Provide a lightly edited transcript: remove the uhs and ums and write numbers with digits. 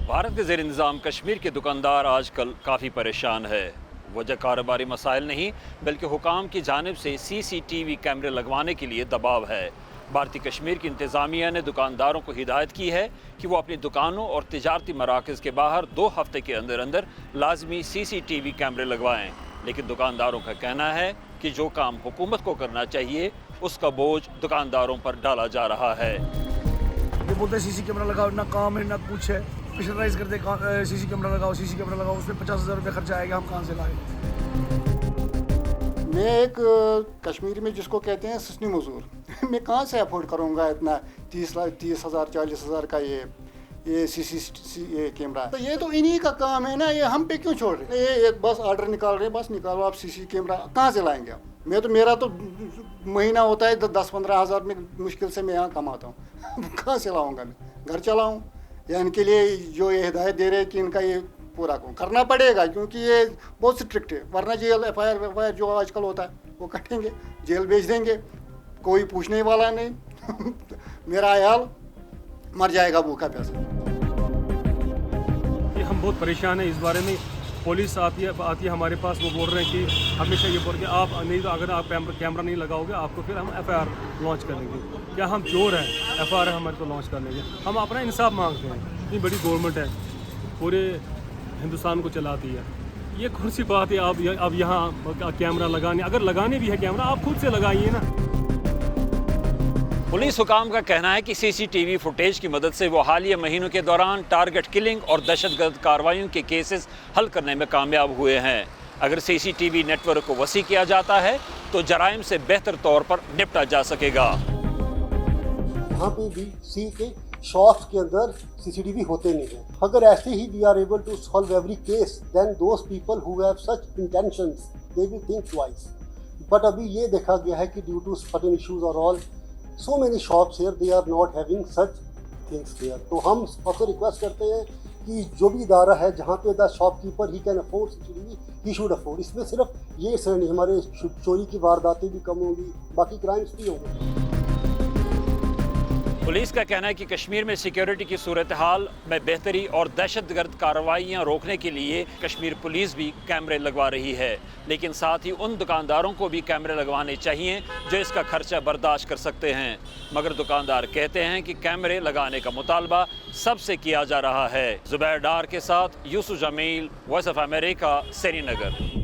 भारत के ज़ेर इंतज़ाम कश्मीर के दुकानदार आजकल काफ़ी परेशान है। वजह कारोबारी मसाइल नहीं बल्कि हुकाम की जानिब से CCTV कैमरे लगवाने के लिए दबाव है। भारतीय कश्मीर की इंतज़ामिया ने दुकानदारों को हिदायत की है कि वो अपनी दुकानों और तिजारती मराकज़ के बाहर 2 हफ्ते के अंदर अंदर लाजमी CCTV कैमरे लगवाएं। लेकिन दुकानदारों का कहना है कि जो काम हुकूमत को करना चाहिए उसका बोझ दुकानदारों पर डाला जा रहा है। ये बोलते हैं CC कैमरा लगाओ, ना काम है ना कुछ है। प्रेशराइज करते CC कैमरा लगाओ, CC कैमरा लगाओ, उसमें 50,000 रुपये खर्चा आएगा, हम कहाँ से लाएं? मैं एक कश्मीर में जिसको कहते हैं सस्ती मजदूर मैं कहाँ से अफोर्ड करूँगा इतना 30,000 40,000 का ये CC कैमरा। तो ये तो इन्हीं का काम है ना, ये हम पे क्यों छोड़ रहे? ये बस ऑर्डर निकाल रहे हैं, बस निकालो आप CC कैमरा, कहाँ से लाएंगे आप? मेरा तो महीना होता है 10-15 हज़ार में मुश्किल से मैं यहाँ कमाता हूँ कहाँ से लाऊंगा मैं? घर चलाऊँ या इनके लिए जो ये हिदायत दे रहे हैं कि इनका ये पूरा करना पड़ेगा, क्योंकि ये बहुत स्ट्रिक्ट है, वरना जेल FIR जो आजकल होता है वो कटेंगे, जेल भेज देंगे, कोई पूछने वाला नहीं मेरा आयाल मर जाएगा भूखा प्यासा। ये हम बहुत परेशान हैं इस बारे में। पुलिस आती है हमारे पास, वो बोल रहे हैं कि हमेशा ये बोल के आप नहीं, तो अगर आप कैमरा नहीं लगाओगे आपको फिर हम FIR लॉन्च कर लेंगे। क्या हम चोर हैं? FIR हमारे को लॉन्च कर लेंगे। हम अपना इंसाफ मांगते हैं। इतनी बड़ी गवर्नमेंट है, पूरे हिंदुस्तान को चलाती है, ये खुद सी बात है। अब यहाँ कैमरा लगाने, अगर लगाने भी है कैमरा आप खुद से लगाइए ना। पुलिस हुकाम का कहना है कि CCTV फुटेज की मदद से वो हालिया महीनों के दौरान टारगेट किलिंग और दहशतगर्द कार्रवाइयों के केसेस हल करने में कामयाब हुए हैं। अगर CCTV नेटवर्क को वसी किया जाता है तो जराइम से बेहतर तौर पर निपटा जा सकेगा। यहाँ पे भी सी के शॉप्स के अंदर CCTV होते नहीं हैं। अगर ऐसे ही we are able to solve every case, then those people who have such intentions they will think twice. But अभी ये देखा गया है कि ड्यू टू सर्टेन इश्यूज और all so many shops here they are not having such things here। तो हम आपसे रिक्वेस्ट करते हैं कि जो भी इदारा है जहाँ पे the shopkeeper he can afford CCTV he should afford. इसमें सिर्फ ये से नहीं, हमारे चोरी की वारदातें भी कम होंगी, बाकी क्राइम्स भी होंगे। पुलिस का कहना है कि कश्मीर में सिक्योरिटी की सूरत हाल में बेहतरी और दहशतगर्द कार्रवाइयाँ रोकने के लिए कश्मीर पुलिस भी कैमरे लगवा रही है, लेकिन साथ ही उन दुकानदारों को भी कैमरे लगवाने चाहिए जो इसका खर्चा बर्दाश्त कर सकते हैं। मगर दुकानदार कहते हैं कि कैमरे लगाने का मुतालबा सबसे किया जा रहा है। जुबैर डार के साथ Yousuf Jameel, voice of America, Srinagar.